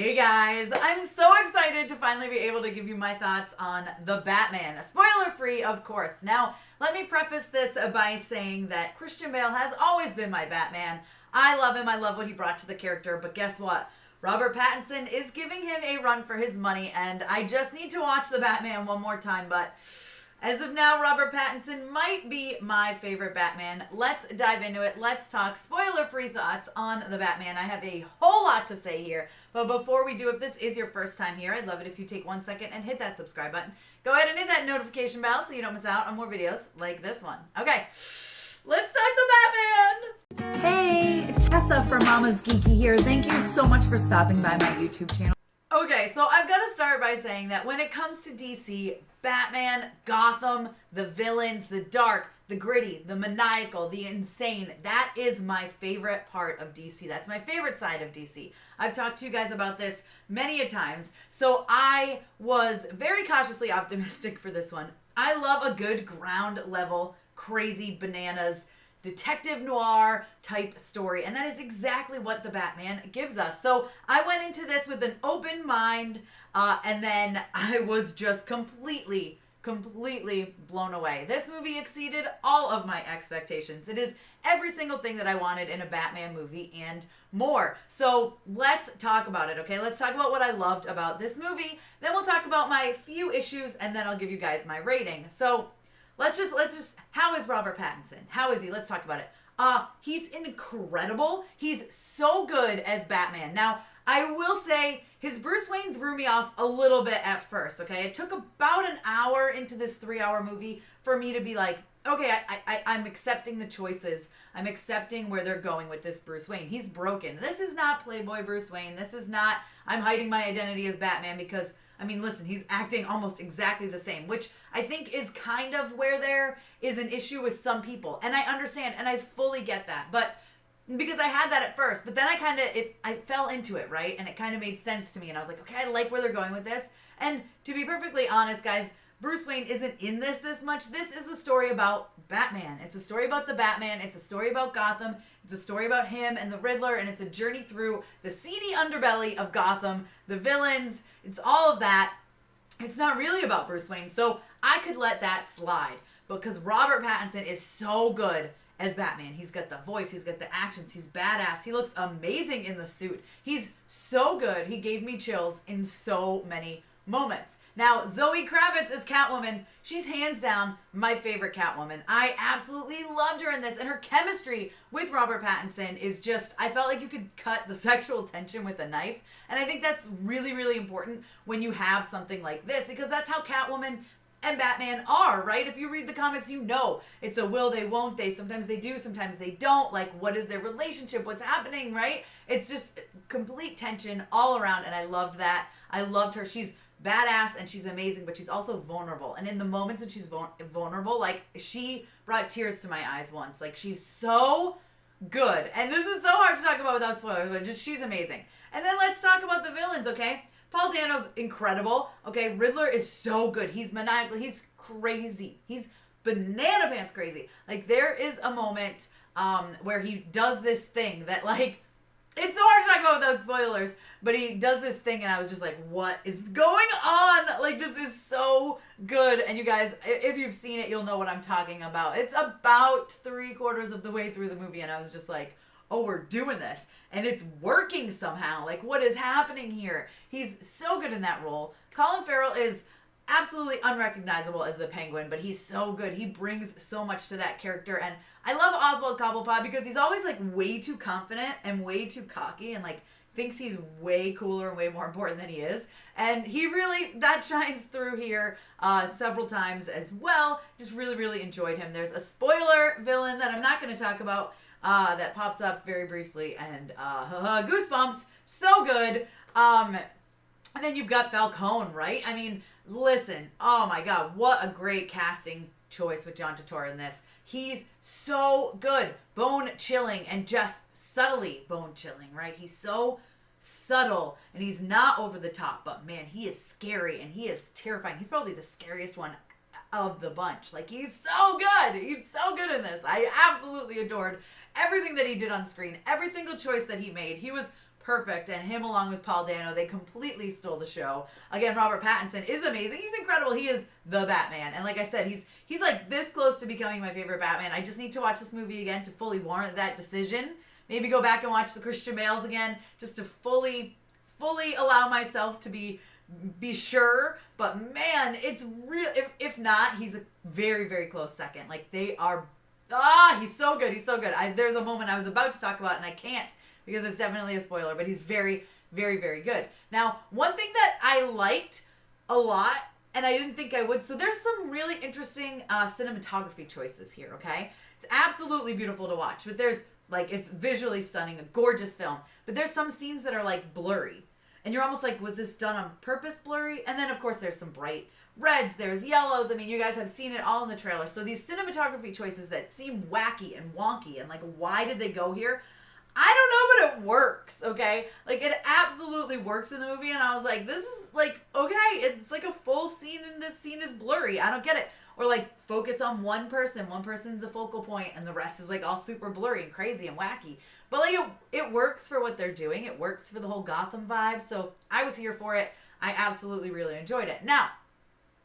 Hey guys, I'm so excited to finally be able to give you my thoughts on The Batman. Spoiler free, of course. Now, let me preface this by saying that Christian Bale has always been my Batman. I love him, I love what he brought to the character, but guess what? Robert Pattinson is giving him a run for his money, and I just need to watch The Batman one more time, but as of now, Robert Pattinson might be my favorite Batman. Let's dive into it. Let's talk spoiler-free thoughts on The Batman. I have a whole lot to say here, but before we do, if this is your first time here, I'd love it if you take 1 second and hit that subscribe button. Go ahead and hit that notification bell so you don't miss out on more videos like this one. Okay, let's talk The Batman! Hey, Tessa from Mama's Geeky here. Thank you so much for stopping by my YouTube channel. Okay, so I've got to start by saying that when it comes to DC, Batman, Gotham, the villains, the dark, the gritty, the maniacal, the insane, that is my favorite part of DC. That's my favorite side of DC. I've talked to you guys about this many a times, so I was very cautiously optimistic for this one. I love a good ground level, crazy bananas, detective noir type story, and that is exactly what the Batman gives us. So I went into this with an open mind, and then I was just completely blown away. This movie exceeded all of my expectations. It is every single thing that I wanted in a Batman movie and more. So let's talk about it, okay? Let's talk about what I loved about this movie. Then we'll talk about my few issues, and then I'll give you guys my rating. So let's just, how is Robert Pattinson? How is he? Let's talk about it. He's incredible. He's so good as Batman. Now, I will say his Bruce Wayne threw me off a little bit at first, okay? It took about an hour into this 3-hour movie for me to be like, okay, I'm accepting the choices. I'm accepting where they're going with this Bruce Wayne. He's broken. This is not Playboy Bruce Wayne. This is not, I'm hiding my identity as Batman because, I mean, listen, he's acting almost exactly the same, which I think is kind of where there is an issue with some people. And I understand, and I fully get that. But because I had that at first, but then I fell into it, right? And it kind of made sense to me. And I was like, okay, I like where they're going with this. And to be perfectly honest, guys, Bruce Wayne isn't in this much. This is a story about Batman. It's a story about the Batman. It's a story about Gotham. It's a story about him and the Riddler. And it's a journey through the seedy underbelly of Gotham, the villains. It's all of that. It's not really about Bruce Wayne. So I could let that slide because Robert Pattinson is so good as Batman. He's got the voice. He's got the actions. He's badass. He looks amazing in the suit. He's so good. He gave me chills in so many moments. Now, Zoe Kravitz as Catwoman, she's hands down my favorite Catwoman. I absolutely loved her in this, and her chemistry with Robert Pattinson is just, I felt like you could cut the sexual tension with a knife, and I think that's really, really important when you have something like this, because that's how Catwoman and Batman are, right? If you read the comics, you know it's a will they, won't they. Sometimes they do, sometimes they don't. Like, what is their relationship? What's happening, right? It's just complete tension all around, and I loved that. I loved her. She's badass and she's amazing, but she's also vulnerable. And in the moments when she's vulnerable, like, she brought tears to my eyes once. Like, she's so good. And this is so hard to talk about without spoilers, but just, she's amazing. And then let's talk about the villains, okay? Paul Dano's incredible. Okay, Riddler is so good. He's maniacal. He's crazy. He's banana pants crazy. Like, there is a moment where he does this thing that, like, it's so hard to talk about without spoilers, but he does this thing and I was just like, what is going on? Like, this is so good. And you guys, if you've seen it, you'll know what I'm talking about. It's about 3/4 of the way through the movie and I was just like, oh, we're doing this. And it's working somehow. Like, what is happening here? He's so good in that role. Colin Farrell is absolutely unrecognizable as the Penguin, but he's so good. He brings so much to that character. And I love Oswald Cobblepot because he's always, like, way too confident and way too cocky and, like, thinks he's way cooler and way more important than he is. And he really, that shines through here several times as well. Just really, really enjoyed him. There's a spoiler villain that I'm not going to talk about that pops up very briefly, and goosebumps, so good. And then you've got Falcone, right? I mean, listen, oh my God, what a great casting choice with John Turturro in this. He's so good, bone-chilling, and just subtly bone-chilling, right? He's so subtle, and he's not over the top, but man, he is scary, and he is terrifying. He's probably the scariest one of the bunch. Like, he's so good. He's so good in this. I absolutely adored everything that he did on screen. Every single choice that he made. He was perfect, and him along with Paul Dano, they completely stole the show. Again, Robert Pattinson is amazing. He's incredible. He is the Batman, and like I said, he's like this close to becoming my favorite Batman. I just need to watch this movie again to fully warrant that decision. Maybe go back and watch the Christian Bales again, just to fully allow myself to be sure. But man, it's real. If not, he's a very, very close second. Like they are. He's so good. He's so good. There's a moment I was about to talk about and I can't because it's definitely a spoiler. But he's very, very, very good. Now, one thing that I liked a lot, and I didn't think I would. So there's some really interesting cinematography choices here. Okay, it's absolutely beautiful to watch. But there's like it's visually stunning, a gorgeous film. But there's some scenes that are like blurry. And you're almost like, was this done on purpose blurry? And then, of course, there's some bright reds. There's yellows. I mean, you guys have seen it all in the trailer. So these cinematography choices that seem wacky and wonky and like, why did they go here? I don't know, but it works, okay? Like, it absolutely works in the movie. And I was like, this is like, okay, it's like a full scene and this scene is blurry. I don't get it. Or like, focus on one person. One person's a focal point and the rest is like all super blurry and crazy and wacky. But like it works for what they're doing. It works for the whole Gotham vibe. So I was here for it. I absolutely really enjoyed it. Now,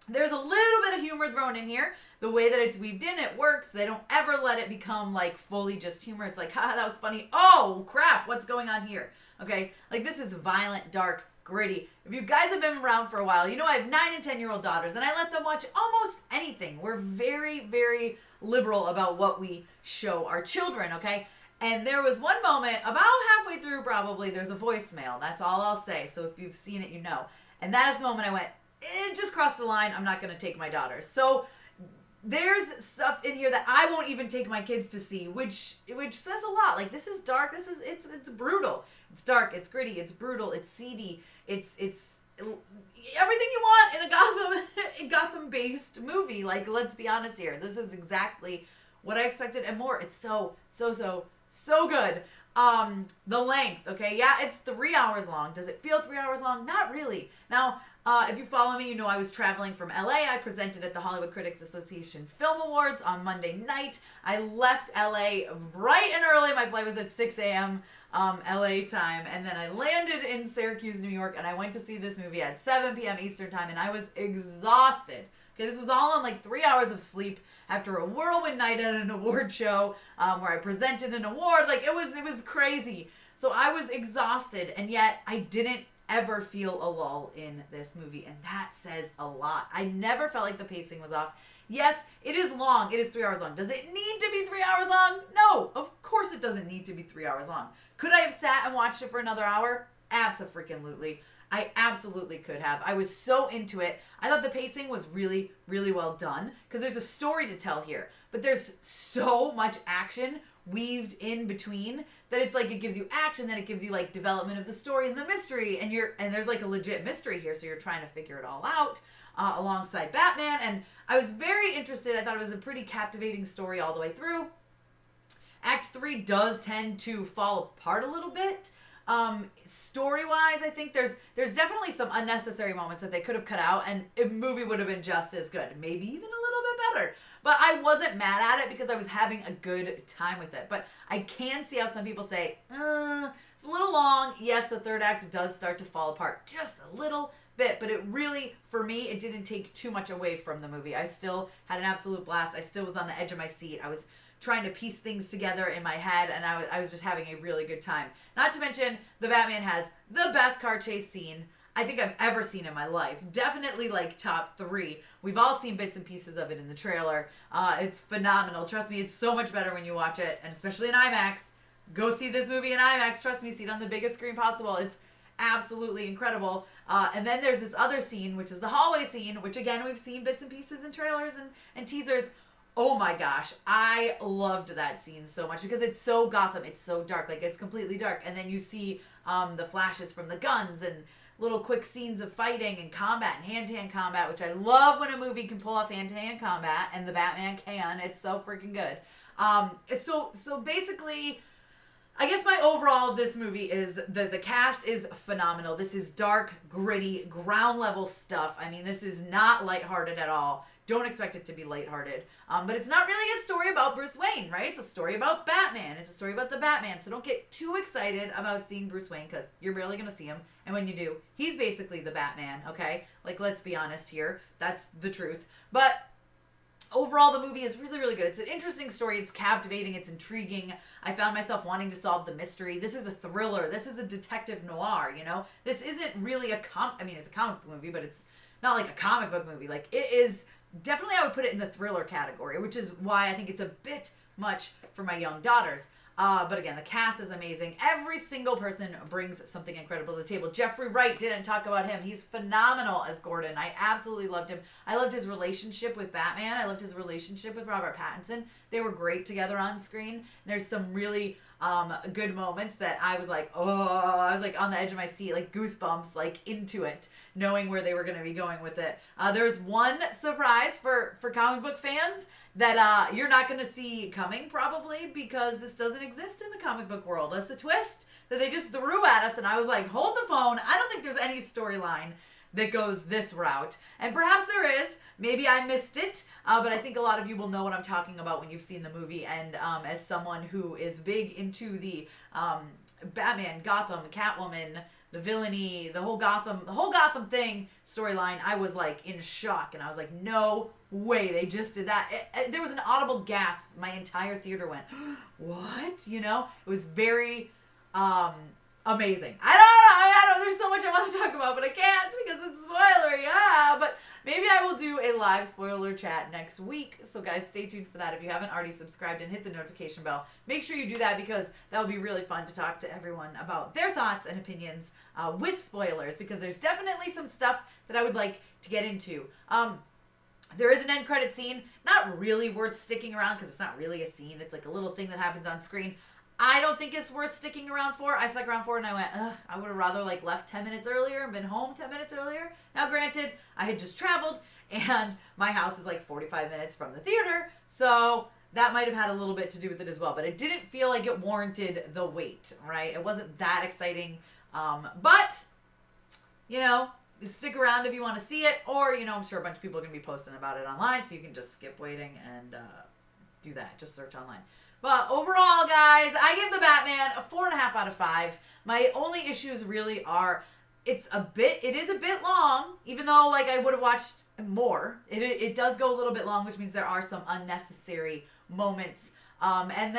there's a little bit of humor thrown in here. The way that it's weaved in, it works. They don't ever let it become like fully just humor. It's like, haha, that was funny. Oh, crap, what's going on here? Okay, like this is violent, dark, gritty. If you guys have been around for a while, you know I have 9 and 10-year-old daughters and I let them watch almost anything. We're very, very liberal about what we show our children, okay? And there was one moment, about halfway through probably, there's a voicemail. That's all I'll say. So if you've seen it, you know. And that is the moment I went, it just crossed the line. I'm not going to take my daughters. So there's stuff in here that I won't even take my kids to see, which says a lot. Like, this is dark. It's brutal. It's dark. It's gritty. It's brutal. It's seedy. It's everything you want in a Gotham-based movie. Like, let's be honest here. This is exactly what I expected and more. It's so good. The length, okay? Yeah, it's 3 hours long. Does it feel 3 hours long? Not really. Now, if you follow me, you know I was traveling from LA. I presented at the Hollywood Critics Association Film Awards on Monday night. I left LA bright and early. My flight was at 6 a.m. LA time. And then I landed in Syracuse, New York, and I went to see this movie at 7 p.m. Eastern time, and I was exhausted. Okay, this was all on like 3 hours of sleep after a whirlwind night at an award show where I presented an award. Like it was crazy. So I was exhausted, and yet I didn't ever feel a lull in this movie, and that says a lot. I never felt like the pacing was off. Yes, it is long. It is 3 hours long. Does it need to be 3 hours long? No, of course it doesn't need to be 3 hours long. Could I have sat and watched it for another hour? Abso-freaking-lutely. I absolutely could have. I was so into it. I thought the pacing was really, really well done because there's a story to tell here. But there's so much action weaved in between that it's like it gives you action, then it gives you like development of the story and the mystery, and there's like a legit mystery here, so you're trying to figure it all out alongside Batman. And I was very interested. I thought it was a pretty captivating story all the way through. Act 3 does tend to fall apart a little bit. Story-wise, I think there's definitely some unnecessary moments that they could have cut out, and a movie would have been just as good, maybe even a little bit better. But I wasn't mad at it because I was having a good time with it. But I can see how some people say, it's a little long. Yes, the third act does start to fall apart just a little bit, but it really, for me, it didn't take too much away from the movie. I still had an absolute blast. I still was on the edge of my seat. I was trying to piece things together in my head, and I was just having a really good time. Not to mention, the Batman has the best car chase scene I think I've ever seen in my life. Definitely like top 3. We've all seen bits and pieces of it in the trailer. It's phenomenal. Trust me, it's so much better when you watch it, and especially in IMAX. Go see this movie in IMAX. Trust me, see it on the biggest screen possible. It's absolutely incredible. And then there's this other scene, which is the hallway scene, which again, we've seen bits and pieces in trailers and teasers. Oh my gosh, I loved that scene so much because it's so Gotham. It's so dark. Like, it's completely dark. And then you see the flashes from the guns and little quick scenes of fighting and combat and hand-to-hand combat, which I love when a movie can pull off hand-to-hand combat, and the Batman can. It's so freaking good. So basically, I guess my overall of this movie is the cast is phenomenal. This is dark, gritty, ground level stuff. I mean, this is not lighthearted at all. don't expect it to be lighthearted. But it's not really a story about Bruce Wayne, right? It's a story about Batman. It's a story about the Batman. So don't get too excited about seeing Bruce Wayne because you're barely going to see him. And when you do, he's basically the Batman, okay? Like, let's be honest here. That's the truth. But overall, the movie is really, really good. It's an interesting story. It's captivating. It's intriguing. I found myself wanting to solve the mystery. This is a thriller. This is a detective noir, you know? This isn't really it's a comic book movie, but it's not like a comic book movie. Like, it is definitely, I would put it in the thriller category, which is why I think it's a bit much for my young daughters. But again, the cast is amazing. Every single person brings something incredible to the table. Jeffrey Wright, didn't talk about him. He's phenomenal as Gordon. I absolutely loved him. I loved his relationship with Batman. I loved his relationship with Robert Pattinson. They were great together on screen. There's some really good moments that I was like on the edge of my seat, like goosebumps, like into it, knowing where they were going to be going with it. There's one surprise for comic book fans that you're not going to see coming probably because this doesn't exist in the comic book world. That's a twist that they just threw at us, and I was like, hold the phone. I don't think there's any storyline that goes this route. And perhaps there is. Maybe I missed it, but I think a lot of you will know what I'm talking about when you've seen the movie. And as someone who is big into the Batman, Gotham, Catwoman, the villainy, the whole Gotham thing storyline, I was like in shock, and I was like, no way, they just did that. There was an audible gasp. My entire theater went, what? You know, it was very amazing. I don't know. There's so much I want to talk about, but I can't because it's spoilery. But maybe I will do a live spoiler chat next week. So guys, stay tuned for that. If you haven't already subscribed and hit the notification bell, make sure you do that because that will be really fun to talk to everyone about their thoughts and opinions with spoilers, because there's definitely some stuff that I would like to get into. There is an end credit scene, not really worth sticking around because it's not really a scene. It's like a little thing that happens on screen. I don't think it's worth sticking around for. I stuck around for it and I went, I would have rather like left 10 minutes earlier and been home 10 minutes earlier. Now granted, I had just traveled and my house is like 45 minutes from the theater, so that might have had a little bit to do with it as well, but it didn't feel like it warranted the wait, right? It wasn't that exciting, but, you know, stick around if you want to see it, or, you know, I'm sure a bunch of people are going to be posting about it online, so you can just skip waiting and do that. Just search online. But overall, guys, I give the Batman a 4.5 out of 5. My only issues really are it is a bit long, even though like I would have watched more. It does go a little bit long, which means there are some unnecessary moments. And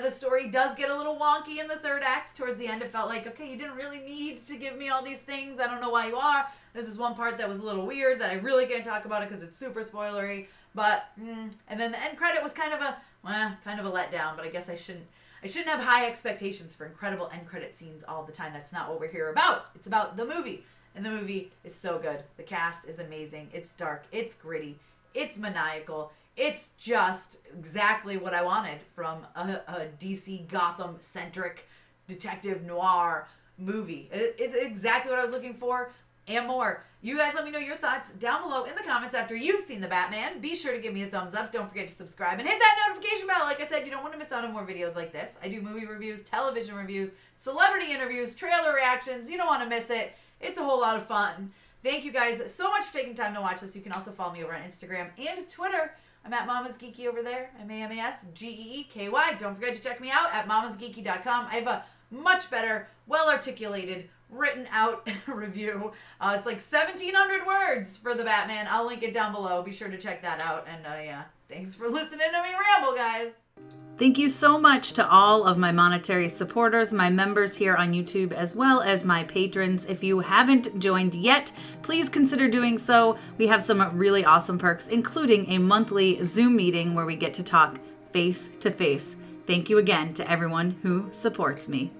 the story does get a little wonky in the third act. Towards the end, it felt like, okay, you didn't really need to give me all these things. I don't know why you are. There's this one part that was a little weird that I really can't talk about it because it's super spoilery. But, and then the end credit was kind of a letdown, but I guess I shouldn't have high expectations for incredible end credit scenes all the time. That's not what we're here about. It's about the movie. And the movie is so good. The cast is amazing. It's dark. It's gritty. It's maniacal. It's just exactly what I wanted from a DC Gotham-centric detective noir movie. It's exactly what I was looking for and more. You guys let me know your thoughts down below in the comments after you've seen The Batman. Be sure to give me a thumbs up. Don't forget to subscribe and hit that notification bell. Like I said, you don't want to miss out on more videos like this. I do movie reviews, television reviews, celebrity interviews, trailer reactions. You don't want to miss it. It's a whole lot of fun. Thank you guys so much for taking time to watch this. You can also follow me over on Instagram and Twitter. I'm at Mama's Geeky over there. MAMASGEEKY. Don't forget to check me out at mamasgeeky.com. I have a much better, well-articulated, written out review. It's like 1,700 words for the Batman. I'll link it down below. Be sure to check that out. And yeah, thanks for listening to me ramble, guys. Thank you so much to all of my monetary supporters, my members here on YouTube, as well as my patrons. If you haven't joined yet, please consider doing so. We have some really awesome perks, including a monthly Zoom meeting where we get to talk face to face. Thank you again to everyone who supports me.